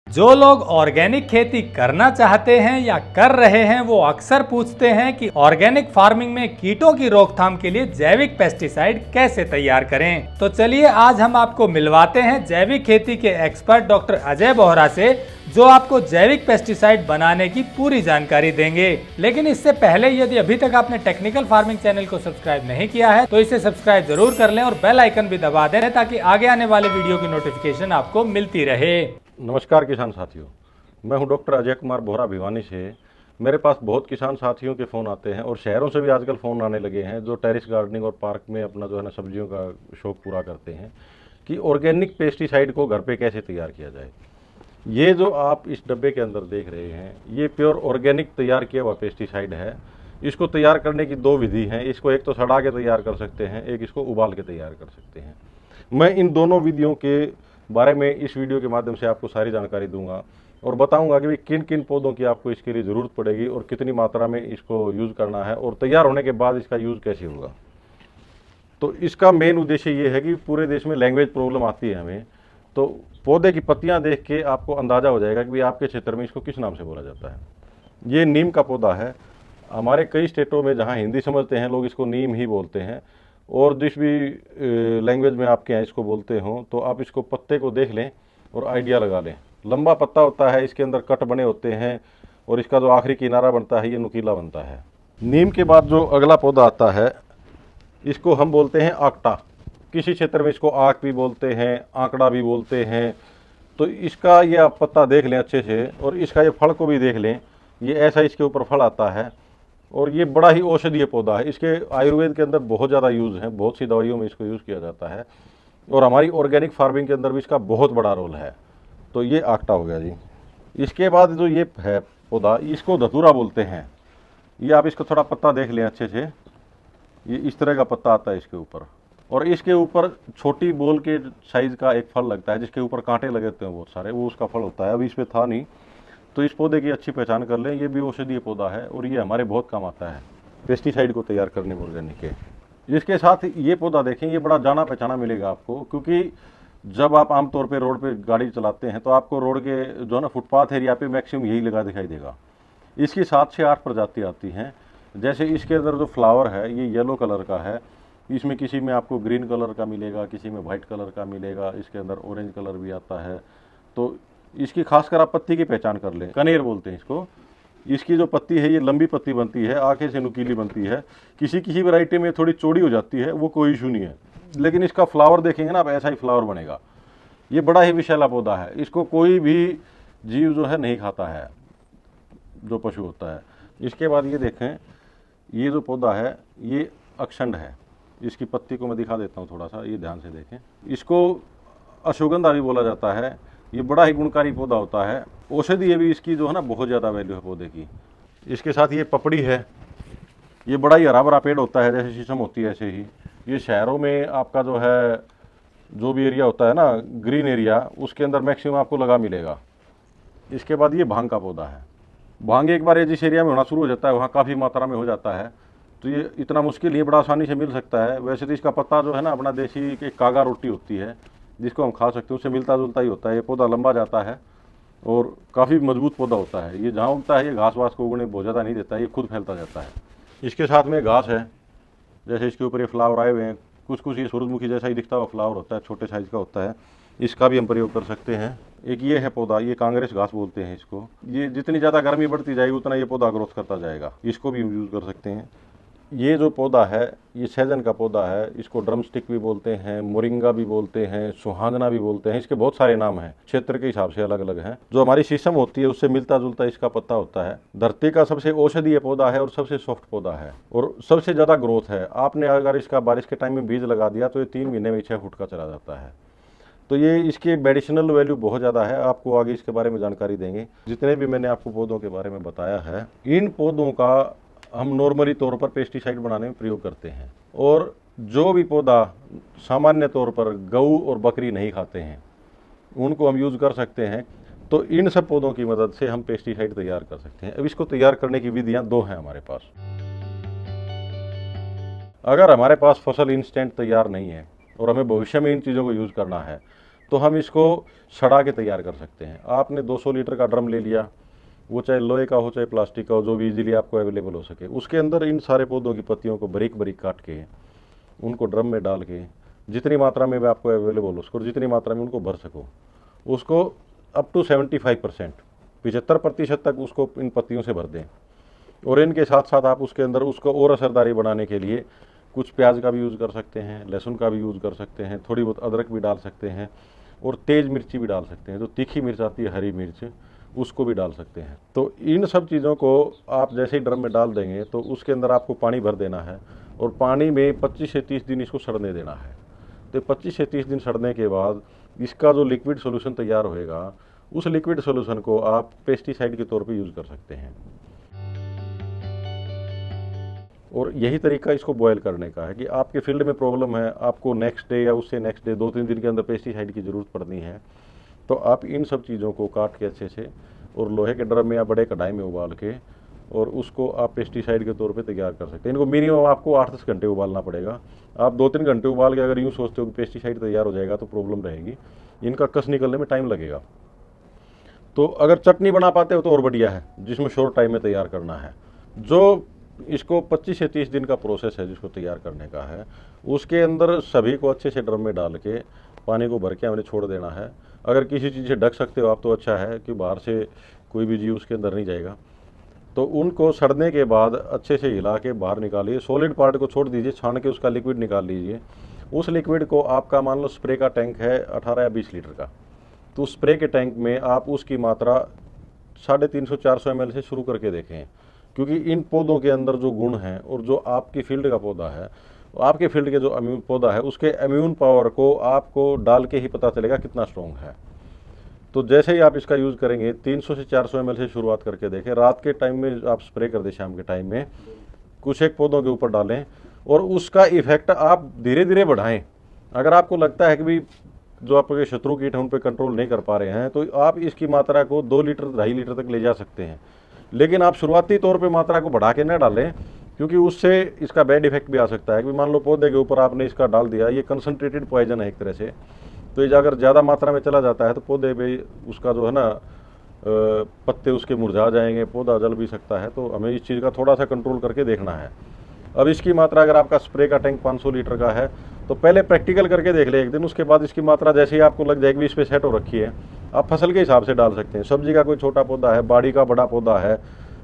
जो लोग ऑर्गेनिक खेती करना चाहते हैं या कर रहे हैं वो अक्सर पूछते हैं कि ऑर्गेनिक फार्मिंग में कीटों की रोकथाम के लिए जैविक पेस्टिसाइड कैसे तैयार करें। तो चलिए आज हम आपको मिलवाते हैं जैविक खेती के एक्सपर्ट डॉक्टर अजय बोहरा से, जो आपको जैविक पेस्टिसाइड बनाने की पूरी जानकारी देंगे। लेकिन इससे पहले यदि अभी तक आपने टेक्निकल फार्मिंग चैनल को सब्सक्राइब नहीं किया है तो इसे सब्सक्राइब जरूर कर लें और बेल आइकन भी दबा दें ताकि आगे आने वाले वीडियो की नोटिफिकेशन आपको मिलती रहे। नमस्कार किसान साथियों, मैं हूं डॉक्टर अजय कुमार बोहरा भिवानी से। मेरे पास बहुत किसान साथियों के फ़ोन आते हैं और शहरों से भी आजकल फ़ोन आने लगे हैं जो टेरेस गार्डनिंग और पार्क में अपना जो है ना सब्जियों का शौक पूरा करते हैं कि ऑर्गेनिक पेस्टिसाइड को घर पे कैसे तैयार किया जाए। ये जो आप इस डब्बे के अंदर देख रहे हैं ये प्योर ऑर्गेनिक तैयार किया हुआ पेस्टिसाइड है। इसको तैयार करने की दो विधि हैं, इसको एक तो सड़ा के तैयार कर सकते हैं, एक इसको उबाल के तैयार कर सकते हैं। मैं इन दोनों विधियों के बारे में इस वीडियो के माध्यम से आपको सारी जानकारी दूंगा और बताऊंगा कि किन किन पौधों की आपको इसके लिए ज़रूरत पड़ेगी और कितनी मात्रा में इसको यूज़ करना है और तैयार होने के बाद इसका यूज़ कैसे होगा। तो इसका मेन उद्देश्य ये है कि पूरे देश में लैंग्वेज प्रॉब्लम आती है हमें, तो पौधे की पत्तियां देख के आपको अंदाज़ा हो जाएगा कि भाई आपके क्षेत्र में इसको किस नाम से बोला जाता है। ये नीम का पौधा है। हमारे कई स्टेटों में जहाँ हिंदी समझते हैं लोग इसको नीम ही बोलते हैं और जिस भी लैंग्वेज में आपके यहाँ इसको बोलते हो तो आप इसको पत्ते को देख लें और आइडिया लगा लें। लंबा पत्ता होता है, इसके अंदर कट बने होते हैं और इसका जो आखिरी किनारा बनता है ये नुकीला बनता है। नीम के बाद जो अगला पौधा आता है इसको हम बोलते हैं आकटा। किसी क्षेत्र में इसको आक भी बोलते हैं, आंकड़ा भी बोलते हैं। तो इसका ये आप पत्ता देख लें अच्छे से और इसका ये फल को भी देख लें, ये ऐसा इसके ऊपर फल आता है और ये बड़ा ही औषधीय पौधा है। इसके आयुर्वेद के अंदर बहुत ज़्यादा यूज़ है, बहुत सी दवाइयों में इसको यूज़ किया जाता है और हमारी ऑर्गेनिक फार्मिंग के अंदर भी इसका बहुत बड़ा रोल है। तो ये आकटा हो गया जी। इसके बाद जो ये है पौधा इसको धतूरा बोलते हैं। ये आप इसको थोड़ा पत्ता देख लें अच्छे से, ये इस तरह का पत्ता आता है इसके ऊपर और इसके ऊपर छोटी बोल के साइज़ का एक फल लगता है जिसके ऊपर कांटे लगे होते हैं बहुत सारे, वो उसका फल होता है। अभी इस पर था नहीं, तो इस पौधे की अच्छी पहचान कर लें। ये भी औषधीय पौधा है और ये हमारे बहुत काम आता है पेस्टिसाइड को तैयार करने में ऑर्गेनिक के। इसके साथ ये पौधा देखें, ये बड़ा जाना पहचाना मिलेगा आपको, क्योंकि जब आप आमतौर पे रोड पे गाड़ी चलाते हैं तो आपको रोड के जो है ना फुटपाथ एरिया पे मैक्सिमम यही लगा दिखाई देगा। इसकी 7 से 8 प्रजाति आती हैं। जैसे इसके अंदर जो फ्लावर है ये येलो कलर का है, इसमें किसी में आपको ग्रीन कलर का मिलेगा, किसी में वाइट कलर का मिलेगा, इसके अंदर ऑरेंज कलर भी आता है। तो इसकी खासकर आप पत्ती की पहचान कर लें, कनेर बोलते हैं इसको। इसकी जो पत्ती है ये लंबी पत्ती बनती है, आंखें से नुकीली बनती है। किसी वैरायटी में थोड़ी चौड़ी हो जाती है, वो कोई इशू नहीं है, लेकिन इसका फ्लावर देखेंगे ना आप, ऐसा ही फ्लावर बनेगा। ये बड़ा ही विषैला पौधा है, इसको कोई भी जीव जो है नहीं खाता है, जो पशु होता है। इसके बाद ये देखें, ये जो पौधा है ये अक्षंड है। इसकी पत्ती को मैं दिखा देता हूँ थोड़ा सा, ये ध्यान से देखें। इसको अश्वगंधा भी बोला जाता है। ये बड़ा ही गुणकारी पौधा होता है। औषधि भी इसकी जो है ना बहुत ज़्यादा वैल्यू है पौधे की। इसके साथ ये पपड़ी है, ये बड़ा ही हरा भरा पेड़ होता है, जैसे शीशम होती है ऐसे ही। ये शहरों में आपका जो है जो भी एरिया होता है ना ग्रीन एरिया, उसके अंदर मैक्सिमम आपको लगा मिलेगा। इसके बाद ये भांग का पौधा है। भांग एक बार ये जिस एरिया में होना शुरू हो जाता है वहाँ काफ़ी मात्रा में हो जाता है, तो ये इतना मुश्किल नहीं, बड़ा आसानी से मिल सकता है। वैसे तो इसका पत्ता जो है ना अपना देसी एक कागा रोटी होती है जिसको हम खा सकते हैं, उससे मिलता जुलता ही होता है। ये पौधा लंबा जाता है और काफ़ी मजबूत पौधा होता है। ये जहाँ उगता है ये घास वास को उगने बहुत ज़्यादा नहीं देता है, ये खुद फैलता जाता है। इसके साथ में घास है, जैसे इसके ऊपर ये फ्लावर आए हुए हैं, कुछ ये सूरजमुखी जैसा ही दिखता हुआ फ्लावर होता है, छोटे साइज़ का होता है। इसका भी हम प्रयोग कर सकते हैं। एक ये है पौधा, ये कांग्रेस घास बोलते हैं इसको। ये जितनी ज़्यादा गर्मी बढ़ती जाएगी उतना ये पौधा ग्रोथ करता जाएगा, इसको भी यूज़ कर सकते हैं। ये जो पौधा है ये सहजन का पौधा है। इसको ड्रम स्टिक भी बोलते हैं, मोरिंगा भी बोलते हैं, सुहागना भी बोलते हैं। इसके बहुत सारे नाम हैं, क्षेत्र के हिसाब से अलग अलग हैं। जो हमारी शीशम होती है उससे मिलता जुलता इसका पत्ता होता है। धरती का सबसे औषधीय पौधा है और सबसे सॉफ्ट पौधा है और सबसे ज़्यादा ग्रोथ है। आपने अगर इसका बारिश के टाइम में बीज लगा दिया तो ये 3 महीने में 6 फुट का चला जाता है। तो ये इसकी मेडिसिनल वैल्यू बहुत ज़्यादा है। आपको आगे इसके बारे में जानकारी देंगे। जितने भी मैंने आपको पौधों के बारे में बताया है, इन पौधों का हम नॉर्मली तौर पर पेस्टिसाइड बनाने में प्रयोग करते हैं और जो भी पौधा सामान्य तौर पर गऊ और बकरी नहीं खाते हैं उनको हम यूज़ कर सकते हैं। तो इन सब पौधों की मदद से हम पेस्टिसाइड तैयार कर सकते हैं। अब इसको तैयार करने की विधियां 2 हैं हमारे पास। अगर हमारे पास फसल इंस्टेंट तैयार नहीं है और हमें भविष्य में इन चीज़ों को यूज़ करना है तो हम इसको सड़ा के तैयार कर सकते हैं। आपने 200 लीटर का ड्रम ले लिया, वो चाहे लोहे का हो चाहे प्लास्टिक का हो, जो भी इजीली आपको अवेलेबल हो सके। उसके अंदर इन सारे पौधों की पत्तियों को बारीक बारीक काट के उनको ड्रम में डाल के जितनी मात्रा में भी आपको अवेलेबल हो उसको, जितनी मात्रा में उनको भर सको, उसको अप टू 75% 75% तक उसको इन पत्तियों से भर दें। और इनके साथ साथ आप उसके अंदर उसको और असरदारी बनाने के लिए कुछ प्याज का भी यूज़ कर सकते हैं, लहसुन का भी यूज़ कर सकते हैं, थोड़ी बहुत अदरक भी डाल सकते हैं और तेज़ मिर्ची भी डाल सकते हैं। जो तीखी मिर्च आती है, हरी मिर्च, उसको भी डाल सकते हैं। तो इन सब चीज़ों को आप जैसे ही ड्रम में डाल देंगे तो उसके अंदर आपको पानी भर देना है और पानी में 25 से 30 दिन इसको सड़ने देना है। तो 25 से 30 दिन सड़ने के बाद इसका जो लिक्विड सोल्यूशन तैयार होएगा, उस लिक्विड सोल्यूशन को आप पेस्टिसाइड के तौर पे यूज़ कर सकते हैं। और यही तरीका इसको बॉयल करने का है कि आपके फील्ड में प्रॉब्लम है, आपको नेक्स्ट डे या उससे नेक्स्ट डे 2-3 दिन के अंदर पेस्टिसाइड की ज़रूरत पड़नी है, तो आप इन सब चीज़ों को काट के अच्छे से और लोहे के ड्रम में या बड़े कढ़ाई में उबाल के और उसको आप पेस्टिसाइड के तौर पे तैयार कर सकते हैं। इनको मिनिमम आपको 8-10 घंटे उबालना पड़ेगा। आप 2-3 घंटे उबाल के अगर यूँ सोचते हो कि पेस्टिसाइड तैयार हो जाएगा तो प्रॉब्लम रहेगी, इनका कस निकलने में टाइम लगेगा। तो अगर चटनी बना पाते हो तो और बढ़िया है, जिसमें शॉर्ट टाइम में तैयार करना है। जो इसको 25 से 30 दिन का प्रोसेस है जिसको तैयार करने का है, उसके अंदर सभी को अच्छे से ड्रम में डाल के पानी को भर के हमने छोड़ देना है। अगर किसी चीज़ से ढक सकते हो आप तो अच्छा है कि बाहर से कोई भी जीव उसके अंदर नहीं जाएगा। तो उनको सड़ने के बाद अच्छे से हिला के बाहर निकालिए, सॉलिड पार्ट को छोड़ दीजिए, छान के उसका लिक्विड निकाल लीजिए। उस लिक्विड को आपका मान लो स्प्रे का टैंक है 18 या 20 लीटर का, तो स्प्रे के टैंक में आप उसकी मात्रा 350-400 ml से शुरू करके देखें, क्योंकि इन पौधों के अंदर जो गुण हैं और जो आपकी फील्ड का पौधा है, आपके फील्ड के जो इम्यून पौधा है उसके इम्यून पावर को आपको डाल के ही पता चलेगा कितना स्ट्रॉन्ग है। तो जैसे ही आप इसका यूज़ करेंगे 300 से 400 ml से शुरुआत करके देखें। रात के टाइम में आप स्प्रे कर दें, शाम के टाइम में कुछ एक पौधों के ऊपर डालें और उसका इफेक्ट आप धीरे धीरे बढ़ाएं। अगर आपको लगता है कि भाई जो आपके शत्रु कीट हैं उन पर कंट्रोल नहीं कर पा रहे हैं तो आप इसकी मात्रा को 2 लीटर 2.5 लीटर तक ले जा सकते हैं, लेकिन आप शुरुआती तौर पे मात्रा को बढ़ा के न डालें, क्योंकि उससे इसका बैड इफेक्ट भी आ सकता है। कि मान लो पौधे के ऊपर आपने इसका डाल दिया, ये कंसनट्रेटेड पॉइजन है एक तरह से, तो ये अगर ज़्यादा मात्रा में चला जाता है तो पौधे पे उसका जो है ना पत्ते उसके मुरझा जाएंगे, पौधा जल भी सकता है। तो हमें इस चीज़ का थोड़ा सा कंट्रोल करके देखना है। अब इसकी मात्रा अगर आपका स्प्रे का टैंक 500 लीटर का है तो पहले प्रैक्टिकल करके देख ले एक दिन, उसके बाद इसकी मात्रा जैसे ही आपको लग जाएगी इस पर सेट हो रखी है, आप फसल के हिसाब से डाल सकते हैं। सब्जी का कोई छोटा पौधा है, बाड़ी का बड़ा पौधा है,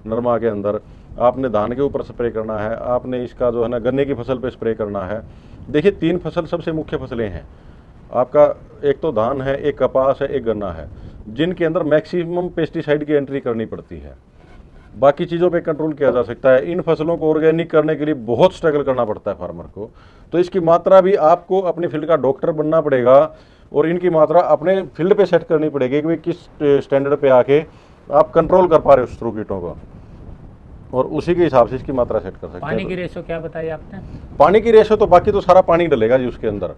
नरमा के अंदर आपने धान के ऊपर स्प्रे करना है, आपने इसका जो है ना गन्ने की फसल पे स्प्रे करना है। देखिए 3 फसल सबसे मुख्य फसलें हैं आपका, एक तो धान है, एक कपास है, एक गन्ना है, जिनके अंदर मैक्सिमम पेस्टिसाइड की एंट्री करनी पड़ती है। बाकी चीज़ों पे कंट्रोल किया जा सकता है। इन फसलों को ऑर्गेनिक करने के लिए बहुत स्ट्रगल करना पड़ता है फार्मर को। तो इसकी मात्रा भी आपको अपने फील्ड का डॉक्टर बनना पड़ेगा और इनकी मात्रा अपने फील्ड पे सेट करनी पड़ेगी कि किस स्टैंडर्ड पे आके आप कंट्रोल कर पा रहे हो शत्रु कीटों को, और उसी के हिसाब से इसकी मात्रा सेट कर सकते हैं। पानी की रेशो क्या बताई आपने? पानी की रेशो तो बाकी तो सारा पानी डलेगा जी उसके अंदर।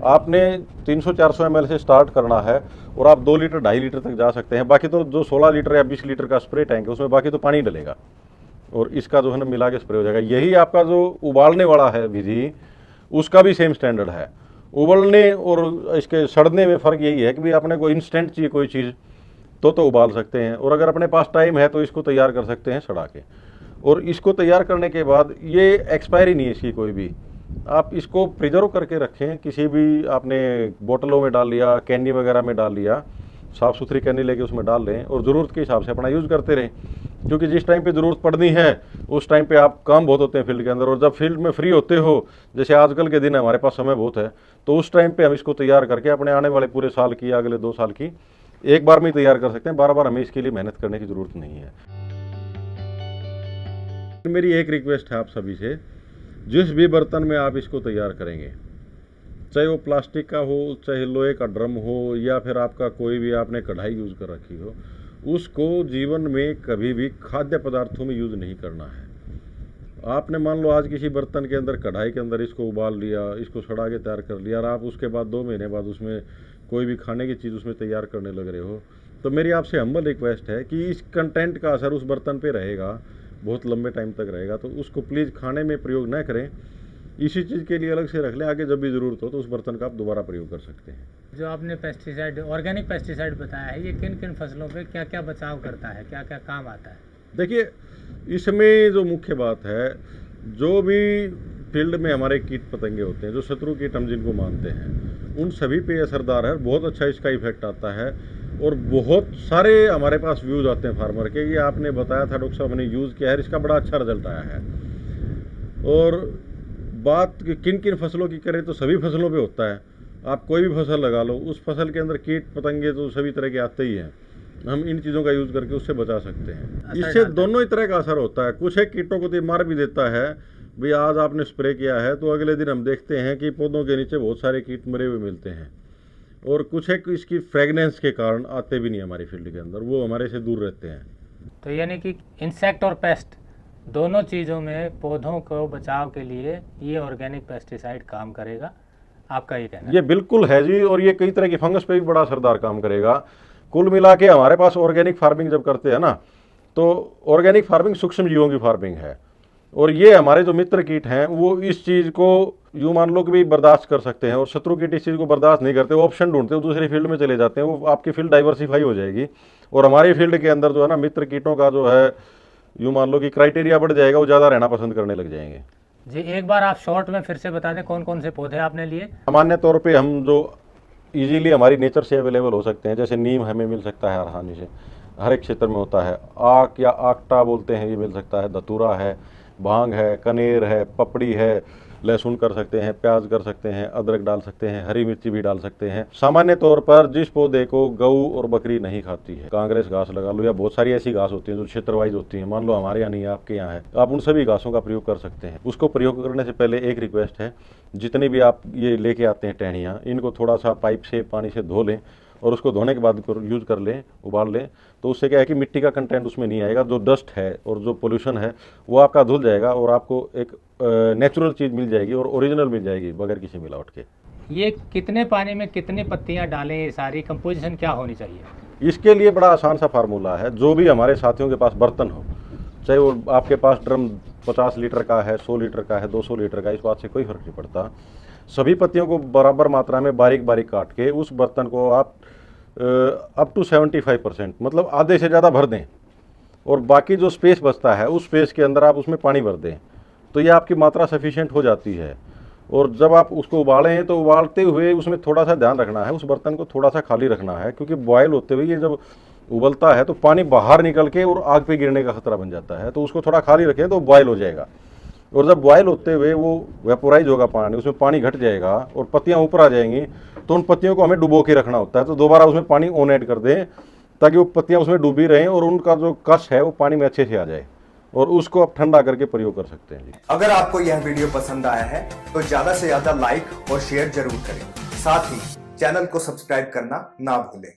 आपने 300-400 ml से स्टार्ट करना है और आप 2 लीटर 2.5 लीटर तक जा सकते हैं। बाकी तो जो 16 लीटर या 20 लीटर का स्प्रे टैंक है उसमें बाकी तो पानी डलेगा और इसका जो है ना मिला के स्प्रे हो जाएगा। यही आपका जो उबालने वाला है विधि, उसका भी सेम स्टैंडर्ड है। उबलने और इसके सड़ने में फ़र्क यही है कि भाई आपने कोई इंस्टेंट चाहिए कोई चीज़ तो उबाल सकते हैं, और अगर अपने पास टाइम है तो इसको तैयार कर सकते हैं सड़ा के। और इसको तैयार करने के बाद ये एक्सपायरी नहीं है इसकी कोई भी, आप इसको प्रिजर्व करके रखें। किसी भी आपने बोतलों में डाल लिया, कैनी वगैरह में डाल लिया, साफ़ सुथरी कैनी लेके उसमें डाल लें और ज़रूरत के हिसाब से अपना यूज़ करते रहें, क्योंकि जिस टाइम पे ज़रूरत पड़नी है उस टाइम पे आप काम बहुत होते हैं फील्ड के अंदर, और जब फील्ड में फ्री होते हो, जैसे आजकल के दिन हमारे पास समय बहुत है, तो उस टाइम पे हम इसको तैयार करके अपने आने वाले पूरे साल की या अगले 2 साल की एक बार में ही तैयार कर सकते हैं। बार बार हमें इसके लिए मेहनत करने की ज़रूरत नहीं है। मेरी एक रिक्वेस्ट है आप सभी से, जिस भी बर्तन में आप इसको तैयार करेंगे, चाहे वो प्लास्टिक का हो, चाहे लोहे का ड्रम हो, या फिर आपका कोई भी आपने कढ़ाई यूज़ कर रखी हो, उसको जीवन में कभी भी खाद्य पदार्थों में यूज़ नहीं करना है। आपने मान लो आज किसी बर्तन के अंदर, कढ़ाई के अंदर इसको उबाल लिया, इसको सड़ा के तैयार कर लिया, और आप उसके बाद 2 महीने बाद उसमें कोई भी खाने की चीज़ उसमें तैयार करने लग रहे हो, तो मेरी आपसे हम्बल रिक्वेस्ट है कि इस कंटेंट का असर उस बर्तन पे रहेगा, बहुत लंबे टाइम तक रहेगा। तो उसको प्लीज़ खाने में प्रयोग न करें, इसी चीज़ के लिए अलग से रख लें, आगे जब भी ज़रूरत हो तो उस बर्तन का आप दोबारा प्रयोग कर सकते हैं। जो आपने पेस्टिसाइड, ऑर्गेनिक पेस्टिसाइड बताया है, ये किन किन फसलों पे क्या क्या बचाव करता है, क्या क्या काम आता है? देखिए, इसमें जो मुख्य बात है, जो भी फील्ड में हमारे कीट पतंगे होते हैं, जो शत्रु कीट हम जिनको मानते हैं, उन सभी पे असरदार है। बहुत अच्छा इसका इफेक्ट आता है और बहुत सारे हमारे पास व्यूज़ आते हैं फार्मर के, ये आपने बताया था डॉक्टर साहब, हमने यूज़ किया है, इसका बड़ा अच्छा रिजल्ट आया है। और बात किन किन फसलों की करें तो सभी फसलों पे होता है। आप कोई भी फसल लगा लो, उस फसल के अंदर कीट पतंगे तो सभी तरह के आते ही हैं। हम इन चीज़ों का यूज़ करके उससे बचा सकते हैं। इससे दोनों ही तरह का असर होता है। कुछ एक कीटों को तो मार भी देता है, भाई आज आपने स्प्रे किया है तो अगले दिन हम देखते हैं कि पौधों के नीचे बहुत सारे कीट मरे हुए मिलते हैं। और कुछ एक इसकी फ्रेगनेंस के कारण आते भी नहीं हमारी फील्ड के अंदर, वो हमारे से दूर रहते हैं। तो यानी कि इंसेक्ट और पेस्ट दोनों चीज़ों में पौधों को बचाव के लिए ये ऑर्गेनिक पेस्टिसाइड काम करेगा, आपका ये कहना है? ये बिल्कुल है जी, और ये कई तरह की फंगस पे भी बड़ा असरदार काम करेगा। कुल मिला के हमारे पास ऑर्गेनिक फार्मिंग जब करते हैं ना, तो ऑर्गेनिक फार्मिंग सूक्ष्म जीवों की फार्मिंग है। और ये हमारे जो मित्र कीट हैं वो इस चीज़ को यूँ मान लो कि भी बर्दाश्त कर सकते हैं, और शत्रु कीट इस चीज़ को बर्दाश्त नहीं करते, वो ऑप्शन ढूंढते हैं, वो दूसरी फील्ड में चले जाते हैं, वो आपकी फील्ड डाइवर्सिफाई हो जाएगी। और हमारी फील्ड के अंदर जो है ना, मित्र कीटों का जो है यूँ मान लो कि क्राइटेरिया बढ़ जाएगा, वो ज़्यादा रहना पसंद करने लग जाएंगे। जी, एक बार आप शॉर्ट में फिर से बता दें कौन कौन से पौधे आपने लिए? सामान्य तौर पे हम जो इजीली हमारी नेचर से अवेलेबल हो सकते हैं, जैसे नीम हमें मिल सकता है आसानी से, हर एक क्षेत्र में होता है। आक या आकटा बोलते हैं, ये मिल सकता है। धतूरा है, भांग है, कनेर है, पपड़ी है, लहसुन कर सकते हैं, प्याज कर सकते हैं, अदरक डाल सकते हैं, हरी मिर्ची भी डाल सकते हैं। सामान्य तौर पर जिस पौधे को गऊ और बकरी नहीं खाती है, कांग्रेस घास लगा लो, या बहुत सारी ऐसी घास होती है जो क्षेत्र वाइज होती है, मान लो हमारे यहाँ नहीं है, आपके यहाँ है, आप उन सभी घासों का प्रयोग कर सकते हैं। उसको प्रयोग करने से पहले एक रिक्वेस्ट है, जितनी भी आप ये लेके आते हैं टहनियाँ, इनको थोड़ा सा पाइप से पानी से धो लें, और उसको धोने के बाद यूज़ कर लें, उबाल लें, तो उससे क्या है कि मिट्टी का कंटेंट उसमें नहीं आएगा, जो डस्ट है और जो पोल्यूशन है वो आपका धुल जाएगा, और आपको एक नेचुरल चीज़ मिल जाएगी और ओरिजिनल मिल जाएगी बगैर किसी मिलावट के। ये कितने पानी में कितनी पत्तियां डालें, ये सारी कंपोजिशन क्या होनी चाहिए? इसके लिए बड़ा आसान सा फार्मूला है। जो भी हमारे साथियों के पास बर्तन हो, चाहे वो आपके पास ड्रम 50 लीटर का है, 100 लीटर का है, 200 लीटर का, इस बात से कोई फर्क नहीं पड़ता। सभी पत्तियों को बराबर मात्रा में बारीक बारीक काट के उस बर्तन को आप अप टू 75%, मतलब आधे से ज़्यादा भर दें, और बाकी जो स्पेस बचता है उस स्पेस के अंदर आप उसमें पानी भर दें, तो ये आपकी मात्रा सफिशिएंट हो जाती है। और जब आप उसको उबालें तो उबालते हुए उसमें थोड़ा सा ध्यान रखना है, उस बर्तन को थोड़ा सा खाली रखना है, क्योंकि बॉयल होते हुए ये जब उबलता है तो पानी बाहर निकल के और आग पे गिरने का खतरा बन जाता है, तो उसको थोड़ा खाली रखें तो बॉयल हो जाएगा। और जब बॉयल होते हुए वो वेपोराइज होगा पानी, उसमें पानी घट जाएगा और पत्तियाँ ऊपर आ जाएंगी, तो उन पत्तियों को हमें डुबो के रखना होता है। तो दोबारा उसमें पानी ऑन ऐड कर दें, ताकि वो पत्तियाँ उसमें डूबी रहें और उनका जो कस है वो पानी में अच्छे से आ जाए, और उसको आप ठंडा करके प्रयोग कर सकते हैं। अगर आपको यह वीडियो पसंद आया है तो ज्यादा से ज्यादा लाइक और शेयर जरूर करें। साथ ही चैनल को सब्सक्राइब करना ना भूलें।